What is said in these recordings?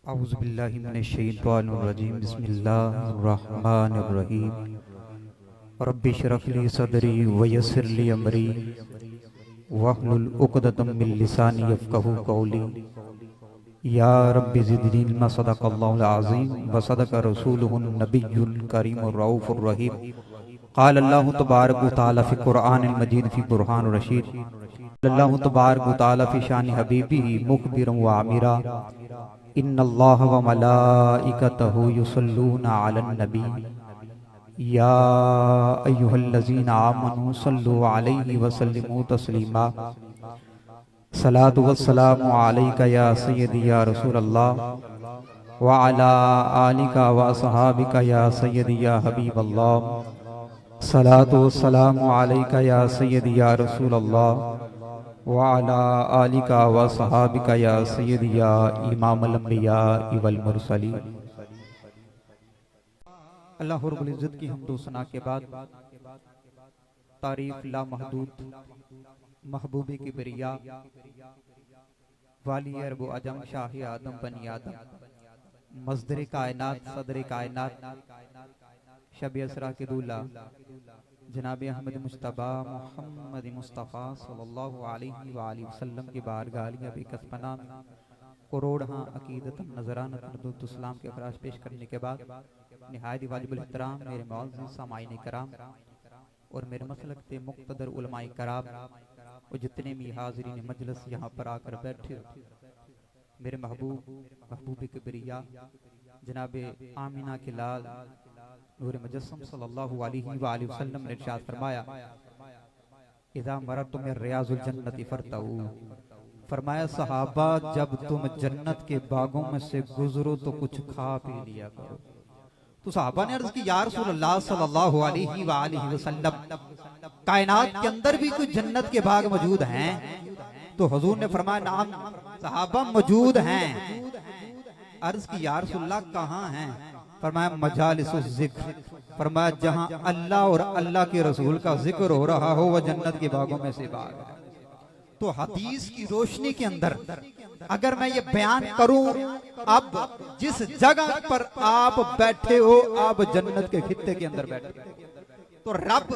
औज़ुबिल्लाहि मिनश्शैतानिर्रजीम बिस्मिल्लाहिर्रहमानिर्रहीम रब्बिश्रह ली सदरी वयस्सिर ली अमरी वहलुल उक़दतम मिन लिसानी यफ़क़हू क़ौली। या रब्बि ज़िदनी इल्मा सदक़ल्लाहुल अज़ीम व सदक़ रसूलुहुन नबियुल करीमुर रऊफ़ुर रहीम। क़ाल अल्लाहु तबारक व तआला फ़ी क़ुरआनिल मजीद फ़ी बुरहानिर रशीद। अल्लाहु तबारक व तआला फ़ी शानि हबीबिही मुख़बिरन व आमिरा। इन्नल्लाह व मलाइकतहु युसल्लूना अलन नबी या अय्युहल्लज़ीना आमनू सल्लु अलैहि व सल्लिमू तस्लीमा। सलातु वस्सलामु अलैका या सय्यदी या रसूलल्लाह व अला आलिका व असहाबिका या सय्यदी या हबीबल्लाह। सलातु वस्सलामु अलैका या सय्यदी या रसूलल्लाह व अला आलिका व सहाबिका या सय्यदी या इमामुल अंबिया वल मुरसलीन। अल्लाह रब्बुल इज्जत की हम्द व सना के बाद तारीफ ला महदूद महबूबी की बरिया वाली अरब व अजम शाही आदम बनी आदम मज़दर कायनात सदर कायनात शब असरा के दूल्हा जनाब अहमद मुश्तबा मोहम्मद मुस्तफ़ा सल्लल्लाहु अलैहि व आलिहि वसल्लम की बारगाह बेकसपना करोड़ अकीदतन नजरानतन इस्लाम के अखराज पेश करने के बाद निहायत वाजिबुल एहतराम मेरे मौजूद सामाईन कराम और मेरे मसलक के मुक़्तदर उलमाए कराम और जितने भी हाज़रीन मजलिस यहाँ पर आकर बैठे मेरे महबूब किबरिया जनाब आमिना के लाल नूर मुजस्सम सल्लल्लाहु अलैहि व आलिहि वसल्लम ने इरशाद फरमाया, इज़ा मरतुम मिन रियाज़िल जन्नति फरतऊ। फरमाया सहाबा जब तुम जन्नत के बागों में से गुजरो तो कुछ खा पी लिया करो। तो सहाबा ने अर्ज़ की या रसूलल्लाह सल्लल्लाहु अलैहि व आलिहि वसल्लम कायनात के अंदर भी कुछ जन्नत के बाग मौजूद हैं? तो हुजूर ने फरमाया नाम सहाबा मौजूद हैं। अर्ज़ की या रसूलल्लाह कहाँ हैं? फरमाया मजालिसुज़ ज़िक्र। फरमाया जहां अल्लाह और अल्लाह के रसूल का जिक्र हो रहा हो वह जन्नत के बागों में से बाग है। तो हदीस की रोशनी के अंदर अगर मैं ये बयान करूं, अब जिस जगह पर आप बैठे हो आप जन्नत के खित्ते के अंदर बैठे, तो रब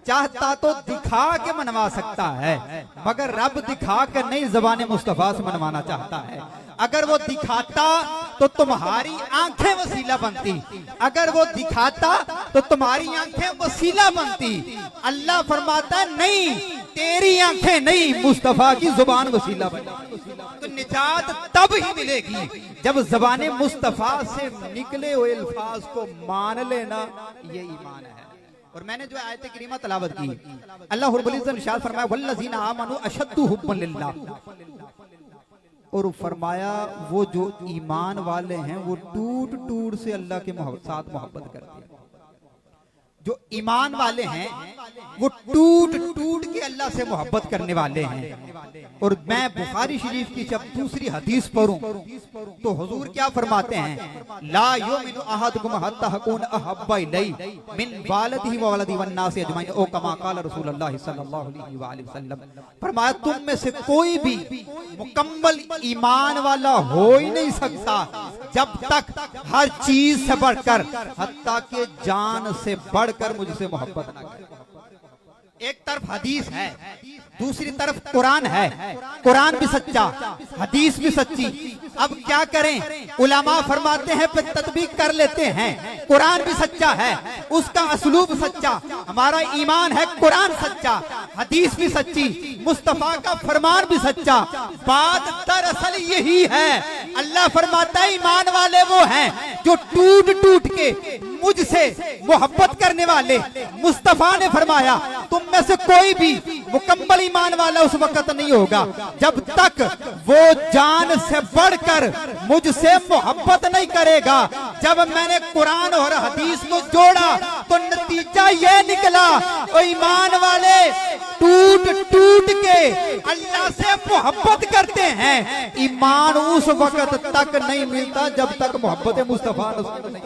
चाहता तो दिखा के मनवा सकता है, मगर रब दिखा के नहीं ज़बान मुस्तफ़ा से मनवाना चाहता है। अगर वो दिखाता तो तुम्हारी आंखें वसीला बनती, अगर वो दिखाता तो तुम्हारी आंखें वसीला बनती। अल्लाह फरमाता नहीं, तेरी आंखें नहीं मुस्तफ़ा की जुबान वसीला बनेगी। तो निजात तब ही मिलेगी जब ज़बान मुस्तफ़ा से निकले हुए अल्फाज को मान लेना, ये ईमान है। और मैंने जो आयत करीमा तलावत की, अल्लाह रब्बुल इज्जत ने इरशाद फरमाया वल्लज़ीना आमनू अशद्दु हुब्बन लिल्लाह। और फरमाया वो जो ईमान वाले हैं वो टूट टूट से अल्लाह के साथ मोहब्बत करते हैं। जो ईमान वाले हैं वो टूट टूट के अल्लाह से मोहब्बत करने वाले हैं। और मैं बुखारी शरीफ की जब दूसरी हदीस पढ़ूं तो हुजूर क्या फरमाते हैं, ला युमिनु अहदुकुम हत्ता अकून अहब्बा इलैहि मिन वालिदिही व वलदिही वन नासि अजमईन ओ कमा क़ाल रसूलुल्लाह सल्लल्लाहु अलैहि व आलिहि वसल्लम। फरमाया तुम में से कोई भी मुकम्मल ईमान वाला हो ही नहीं सकता जब तक हर चीज से बढ़कर हत्ता के जान से बढ़कर मुझसे मोहब्बत ना करे। एक तरफ हदीस है, दूसरी तरफ कुरान है। कुरान भी सच्चा, हदीस भी सच्ची। अब क्या करें, उलमा फरमाते हैं फिर तत्बीक कर लेते हैं। कुरान भी सच्चा है, उसका असलूब सच्चा, हमारा ईमान है कुरान सच्चा, हदीस भी सच्ची, मुस्तफा का फरमान भी सच्चा। बात दरअसल यही है, अल्लाह फरमाता है ईमान वाले वो हैं जो टूट टूट के मुझसे मोहब्बत करने वाले। मुस्तफा ने फरमाया तुम में से कोई भी मुकम्मल ईमान वाला उस वक्त नहीं होगा जब तक वो जान से बढ़कर मुझसे मोहब्बत नहीं करेगा। जब मैंने कुरान और हदीस को जोड़ा तो नतीजा ये निकला, वो ईमान वाले टूट टूट के अल्लाह से मोहब्बत करते हैं। ईमान उस वक्त तक नहीं मिलता जब तक मोहब्बत मुस्तफा नहीं।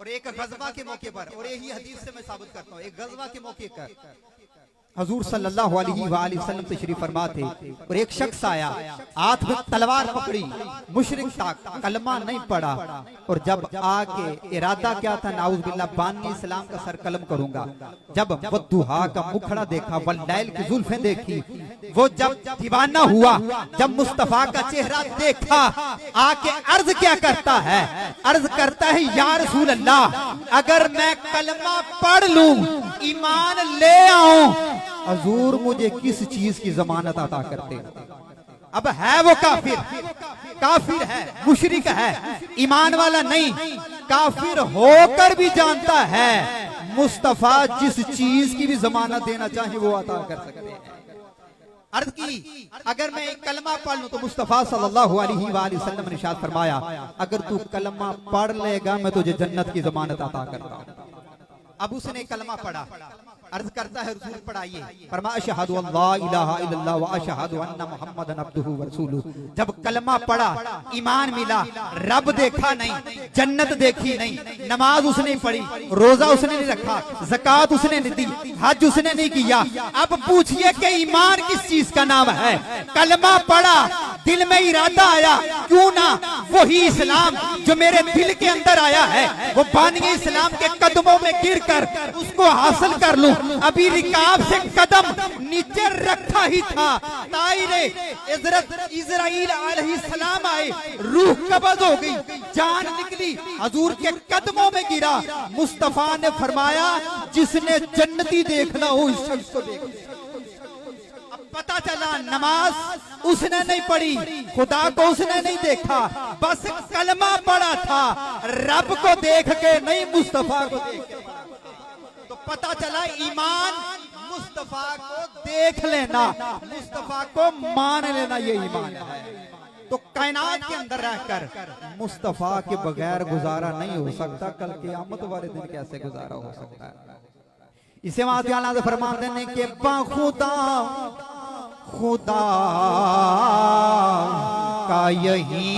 और एक गजवा के मौके पर, और यही हदीस से मैं साबित करता हूँ, एक गजवा के मौके पर हजूर सल्लल्लाहु अलैहि वसल्लम तशरीफ फरमा थे और एक शख्स आया, हाथ में तलवार पकड़ी, मुशरिक था, कलमा नहीं पड़ा, और जब आके इरादा क्या था, नाउज़ बिल्लाह बानी इस्लाम का सर कलम करूंगा। जब वद्दुहा का मुखड़ा देखा, वल्लैल की जुल्फें देखी, वो जब दीवाना हुआ, जब मुस्तफा का चेहरा देखा, आके अर्ज क्या करता है, अर्ज करता है या रसूल अल्लाह, अगर मैं कलमा पढ़ लूं, ईमान ले आऊं, हजूर मुझे किस चीज की जमानत अता करते हैं। अब है वो काफिर, काफिर है, मुशरिक है, ईमान वाला नहीं, काफिर होकर भी जानता है मुस्तफा जिस चीज की भी जमानत देना चाहे वो अता कर सकते हैं। अर्ज की अगर मैं कलमा पढ़ लूं तो मुस्तफा सल्लल्लाहु अलैहि वसल्लम ने इरशाद फरमाया, अगर तू कलमा पढ़ लेगा मैं तुझे जन्नत की जमानत अता करता हूं। अब उसने कलमा पढ़ा, अर्ज करता है रसूल पढ़ाइए, फरमा अशहदु अल्ला इलाहा इल्लल्लाह व अशहदु अन्ना मुहम्मदन अब्दुहु व रसूलुहु। जब कलमा पढ़ा, ईमान मिला, रब देखा नहीं, जन्नत देखी नहीं, नमाज उसने पढ़ी, रोजा उसने नहीं रखा, ज़कात उसने नहीं दी, हज उसने नहीं किया। अब पूछिए कि ईमान किस चीज का नाम है? कलमा पढ़ा, दिल में इरादा आया, क्यों ना वही इस्लाम जो मेरे दिल के अंदर आया है, वो बानी इस्लाम के कदमों में गिरकर उसको हासिल कर लूं। अभी रिकाब से कदम नीचे रखा ही था, ताईरे इज़राइल अलैहिस्सलाम आए, रूह कब्ज़ हो गई, जान निकली, हजूर के कदमों में गिरा। मुस्तफा ने फरमाया, जिसने जन्नती देखना हो इस शख्स को देख। पता चला नमाज उसने नहीं पढ़ी, खुदा को उसने नहीं देखा, बस कलमा पढ़ा था, रब को देख के नहीं, मुस्तफा को देख के। तो पता चला ईमान मुस्तफा को देख लेना, मुस्तफा को मान लेना, ये ईमान है। तो कायनात के अंदर रहकर मुस्तफा के बगैर गुजारा नहीं हो सकता, कल क़यामत वाले दिन कैसे गुजारा हो सकता है? इसे माता से फरमान देने के बाखुदा खुदा का यही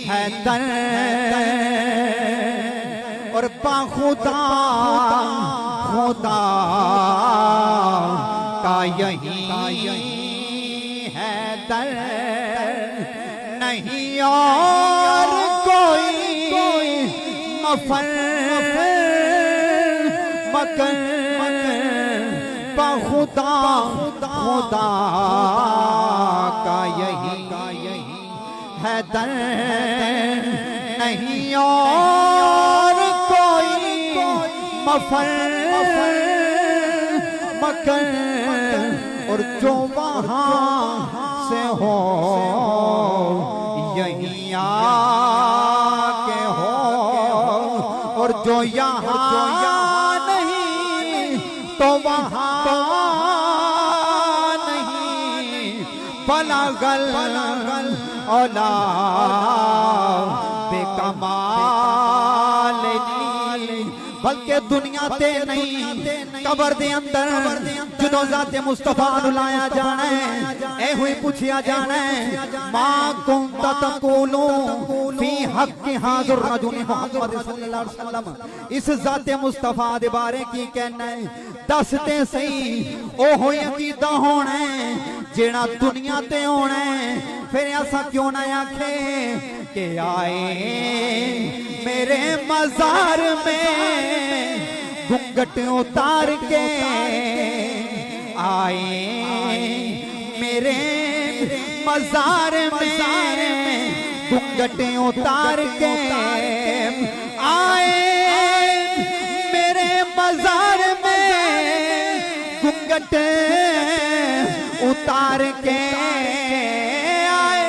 है दर, और बाखुदा खुदा का यही है दर, नहीं और कोई मफर मकर खुदा खुदा का यही है दर, नहीं और कोई मफर मकर, और जो वहाँ से हो यहीं आके हो, और जो यहाँ नहीं तो वहाँ बलागल औला बेकमाल, बल्कि दुनिया ते नहीं कबर दे अंदर जदों ज़ाते मुस्तफा नु लाया जाना है, ए हुई पूछिया जाना है, मां कुंत तकूलू फी हक हाज़िर रजुल मुहम्मद सल्लल्लाहु अलैहि वसल्लम, इस ज़ाते मुस्तफा दे बारे की कहना है, दसते सही ओ होई अकीदा होना जेड़ा दुनिया ते होना है। फिर ऐसा क्यों ना आखे कि आए मेरे मजार में घूंघट उतार के, आए मेरे मजार में घूंघट उतार के, आए मेरे मजार में घूंघट उतार के, आए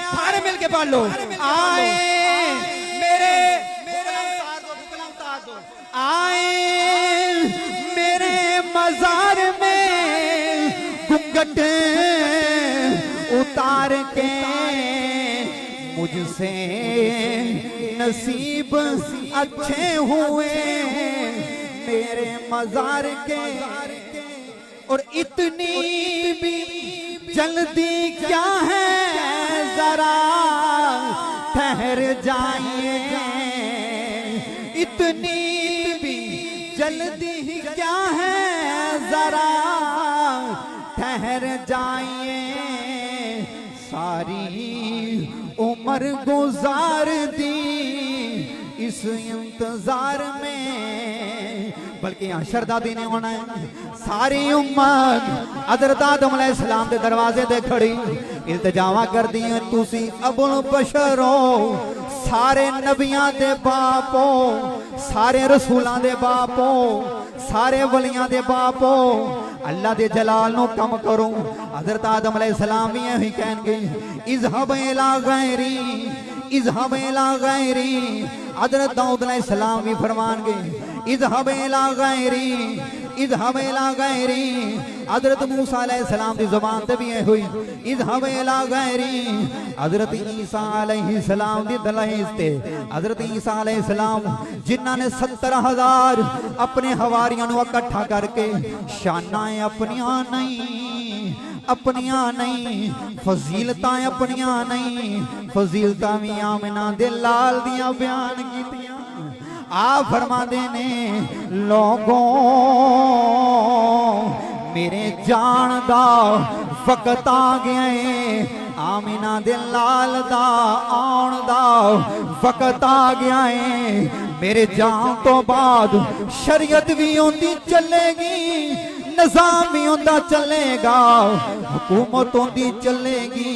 सारे मिलके पढ़ लो, आए मेरे आए मेरे मजार में घूंघट उतार के, मुझसे नसीब अच्छे हुए मेरे मजार के, और इतनी भी जल्दी क्या है, जरा ठहर जाइए, इतनी भी जल्दी क्या है, जरा ठहर जाइए, सारी उम्र गुजार दी इस इंतजार में। बल्कि यहाँ शरदादी ने होना है, सारी उम्मत हज़रत आदम अलैहिस्सलाम के दरवाजे ते खड़ी इल्तिजामा कर दी है, तुसी अबुल बशर हो, सारे नबियां दे बाप हो, सारे रसूलां दे बाप हो, सारे वलियां दे बाप हो, अल्लाह दे जलाल नो कम करो। हज़रत आदम अलैहिस्सलाम भी यही कहणगे, इज़हब इला गैरी, इज़हब इला गैरी। हज़रत दाऊद अलैहिस्सलाम भी फरमानगे, इज़हब इला गैरी, इज़हब इला गैरी। हज़रत मूसा अलैहिस्सलाम की ज़ुबान ते भी हुई, इज़हब इला गैरी। हज़रत ईसा अलैहिस्सलाम की दलाइस ते हज़रत ईसा अलैहिस्सलाम जिन्हां ने 70,000 अपने हवारियां नूं इकट्ठा करके शानां अपनियां नहीं, अपनियां नहीं, फजीलतां अपनियां नहीं, फजीलतां भी आमिना दे लाल दियां बयान कीतियां। आप फरमाते ने, लोगों मेरे जान दा वक्त आ गया है, आमिना दे लाल दा आउण दा वक्त आ गया है। मेरे जान तो बाद शरीयत भी होंदी चलेगी, निजाम भी होंदा चलेगा, हुकूमत होंदी चलेगी,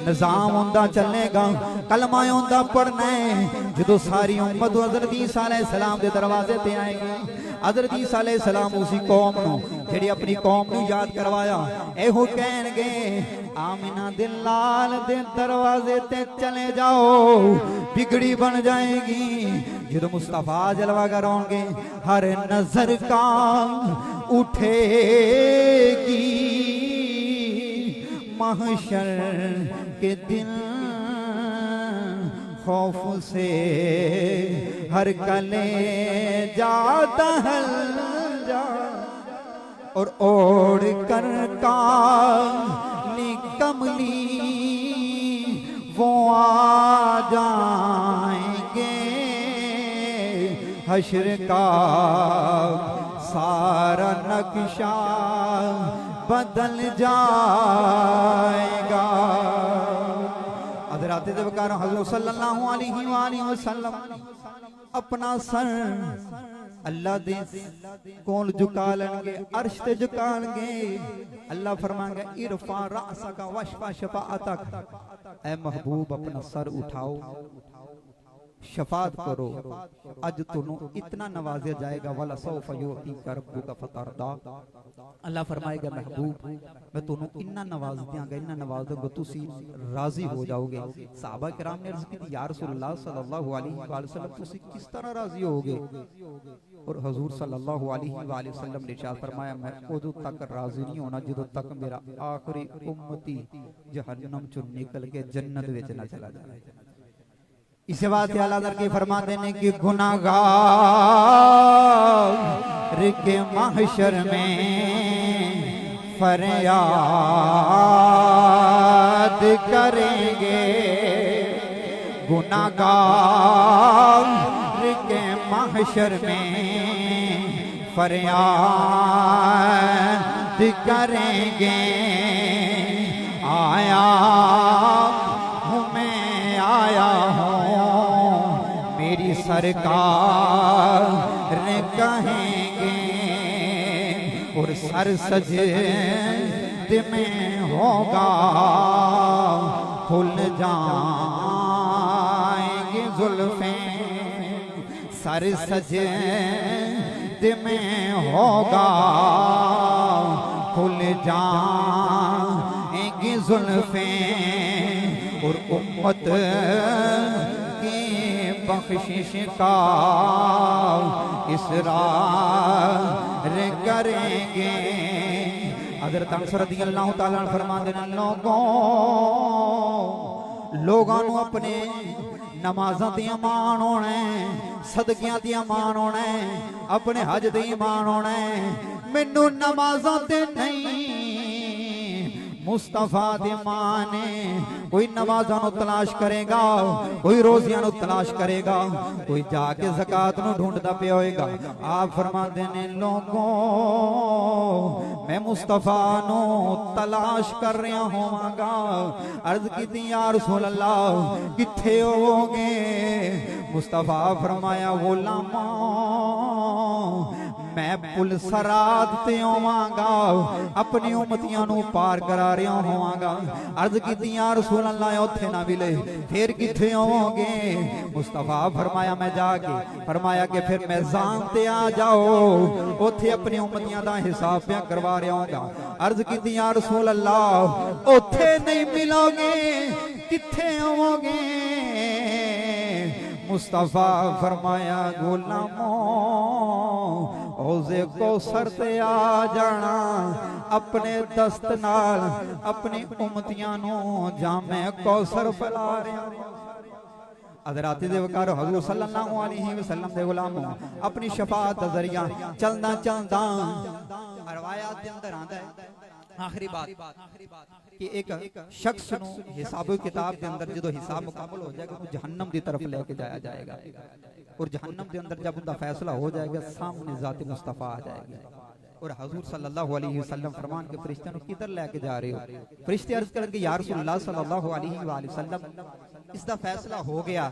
निजाम होंदा चलेगा, कलमा होंदा पढ़ना है। जो सारी उम्मत हज़रत ईसा अलैहिस्सलाम के दरवाजे ते आएगी, हज़रत ईसा अलैहिस्सलाम उसी कौम नूं जेड़ी अपनी कौम नूं याद करवाया, एहो कहणगे, आमिना दे लाल दे दरवाजे ते चले जाओ, बिगड़ी बन जाएगी। जो मुस्तफा जलवा करोगे, हर नजर का उठेगी महशर के दिन, खौफ से हर कले जाता हल जा, और ओढ़ कर काली कमली वो आ जाएंगे, हश्र का सारा नक्शा बदल जाएगा। हज़रात ज़िक्र हज़रत सल्लल्लाहु अलैहि वसल्लम अपना सर अल्लाह दे कोल झुका लेंगे, अर्श ते झुका लेंगे। अल्लाह फरमाएंगे, इरफा रअसका वशफा शफाअतक, ऐ महबूब अपना सर उठाओ, शफात करो, अज तुनु इतना नवाजा जाएगा, वाला सौफ युतीका रब्बुका फतरदा। अल्लाह फरमाएगा, महबूब मैं तुनु इन्ना नवाज दियांगा, इन्ना नवाज दूंगा, तुसी राजी हो जाओगे। सहाबा किराम ने अर्ज़ की, या रसूलल्लाह सल्लल्लाहु अलैहि वसल्लम तुसी किस तरह राजी होगे? और हुजूर सल्लल्लाहु अलैहि वसल्लम ने इरशाद फरमाया, मैं उदों तक राजी नहीं होना जदों तक मेरा आखिरी उम्मती जहन्नम चों निकल के जन्नत विच ना चला जाए। इस बात आला दर के फरमाते ने कि गुनाहगार के महशर में फरियाद करेंगे, गुनाहगार के महशर में फरियाद करेंगे। आया हूँ मैं, आया हूँ मेरी सरकार कहेंगे, और सर सजदे में होगा, खुल जाएंगे जुल्फें, सर सजदे में होगा, खुल जाएंगे जुल्फें, और उम्मत की बख्शिश का इसरार करेंगे। हज़रत अनस रज़ियल्लाहु ताला अन्हु फरमाते हैं, लोगों नूं अपने नमाज़ां ते ईमान होना है, सदकियां ते ईमान होना है, अपने हज ते ईमान होना है। मैनू नमाज़ां ते नहीं मुस्तफा दे माने कोई नमाज़ां नूं तलाश करेगा, कोई रोज़ियां नूं तलाश करेगा, कोई जाके ज़कात नूं ढूंढदा पिया होएगा। आप फरमाते ने लोगों मैं मुस्तफा नूं तलाश कर रहा होवांगा। अर्ज कीती या रसूल अल्लाह किथे होवोगे? मुस्तफा फरमाया गुलामा मैं पुल सरात ते होवांगा, अपनी उम्मतियां नूं पार करा रहा होवांगा। अर्ज कीती या रसूल अल्लाह उत्थे ना मिले फिर किथे होवोगे? मुस्तफा फरमाया मैं जाके फरमाया कि फिर मैदान ते आ जाओ, उत्थे अपनी उम्मतियां दा हिसाब पे करवा रहा होगा। अर्ज कीती या रसूल अल्लाह उत्थे नहीं मिलोगे, किथे होवोगे? मुस्तफा फरमाया गुलामो हौज़े कौसर ते आ जाना, अपने दस्त नाल अपनी उम्मतियां नूं जामे कौसर पिला रहा। हज़रात दे वकार हज़ूर सल्लल्लाहु अलैहि वसल्लम दे गुलामों अपनी शफाअत दा ज़रिया चलदा चलदा रवायात दे अंदर आंदा है आखिरी बात कि एक शख्स नूं हिसाब किताब के अंदर जो हिसाब मुकम्मल हो जाएगा वो जहन्नम की तरफ लेके जाया जाएगा, और जहन्नम के अंदर जब उनका फैसला हो जाएगा सामने ज़ात मुस्तफ़ा आ जाएगी। और हजूर सल्लल्लाहु अलैहि वसल्लम फरमान के फरिश्ते किधर लेके जा रहे हो? फरिश्ते अर्ज करेंगे या रसूलल्लाह सल्लल्लाहु अलैहि वसल्लम इसका फैसला हो गया,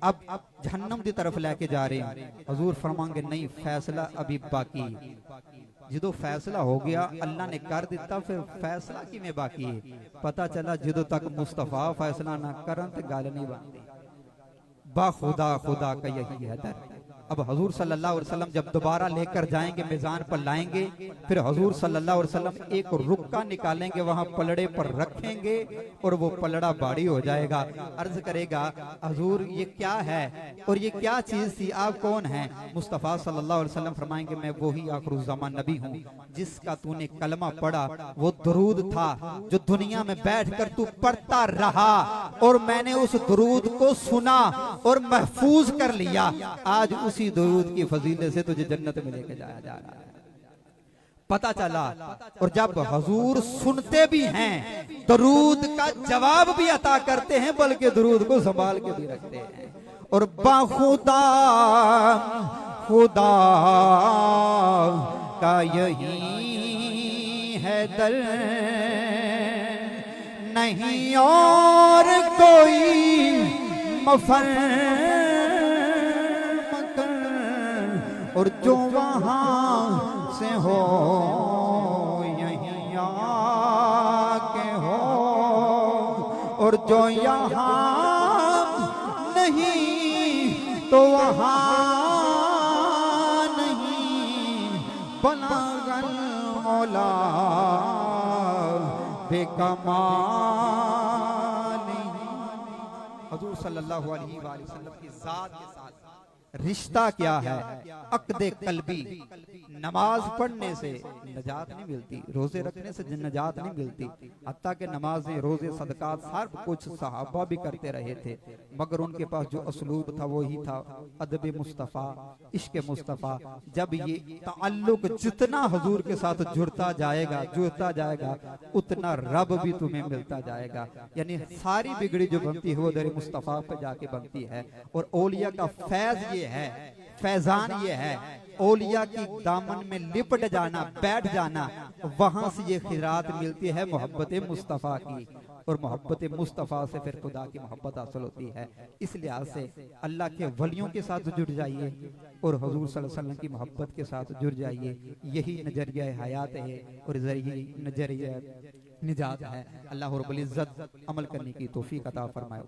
अब जहन्नम की तरफ लेके जा रहे हैं। हजूर फरमाएंगे नहीं, फैसला अभी बाकी। जो फैसला हो गया अल्लाह ने कर दिता, फिर फैसला किवें बाकी है? पता चला जो तक मुस्तफा फैसला ना करन ते गल नहीं बनती। बा खुदा खुदा का यही है दर। अब हजूर सल्लल्लाहु अलैहि वसल्लम जब दोबारा लेकर जाएंगे मैदान पर लाएंगे, फिर हजूर सल्लल्लाहु अलैहि वसल्लम एक रुक्का निकालेंगे, वहां पलड़े पर रखेंगे और वो पलड़ा बाड़ी हो जाएगा। अर्ज करेगा हजूर ये क्या है और ये क्या चीज थी, आप कौन हैं? मुस्तफ़ा सल्लल्लाहु अलैहि वसल्लम फरमाएंगे मैं वही आखिरुज़्ज़मान नबी हूँ जिसका तूने कलमा पढ़ा, वो दरूद था जो दुनिया में बैठ कर तू पढ़ता रहा और मैंने उस दरूद को सुना और महफूज कर लिया। आज उसी दरूद की फजीलत से तुझे जन्नत में लेके जाया जा रहा है। पता चला। और जब हजूर सुनते भी हैं दरूद का जवाब भी अता करते हैं, बल्कि दरूद को संभाल के भी रखते हैं। और बाखुदा खुदा का यही है दर, नहीं और कोई मफर मकर। और जो वहां से हो यहीं आके हो, और जो यहाँ नहीं तो वहाँ नहीं। बलागल मौला बेकमाल। हजूर सल्लल्लाहु अलैहि वसल्लम की जात के साथ रिश्ता क्या है? अक़्दे कल्बी। नमाज पढ़ने से नजात नहीं मिलती, रोजे रखने से नजात नहीं मिलती। हत्ता के नमाजें रोजे सदकात सब कुछ सहाबा भी करते रहे थे, मगर उनके पास जो असलूब था वही था अदब मुस्तफ़ा, इश्क मुस्तफ़ा। जब ये ताल्लुक जितना हजूर के साथ जुड़ता जाएगा उतना रब भी तुम्हें मिलता जाएगा। यानी सारी बिगड़ी जो बनती है वो दर मुस्तफ़ा पे जाके बनती है। और औलिया का फैज ये है, फैजान ये है, औलिया की दामन में लिपट जाना, बैठ जाना, वहां से ये खिरात मिलती है मोहब्बत मुस्तफ़ा की। और मोहब्बत मुस्तफ़ा से फिर खुदा की मोहब्बत हासिल होती है। इस लिहाज से अल्लाह के वलियों के साथ जुड़ जाइए और हजूर सल्लल्लाहु अलैहि वसल्लम की मोहब्बत के साथ जुड़ जाइए। यही नजरिया हयात है और यही नजरिया निजात है। अल्लाह रब्बुल इज्जत अमल करने की तौफीक अता फरमाए।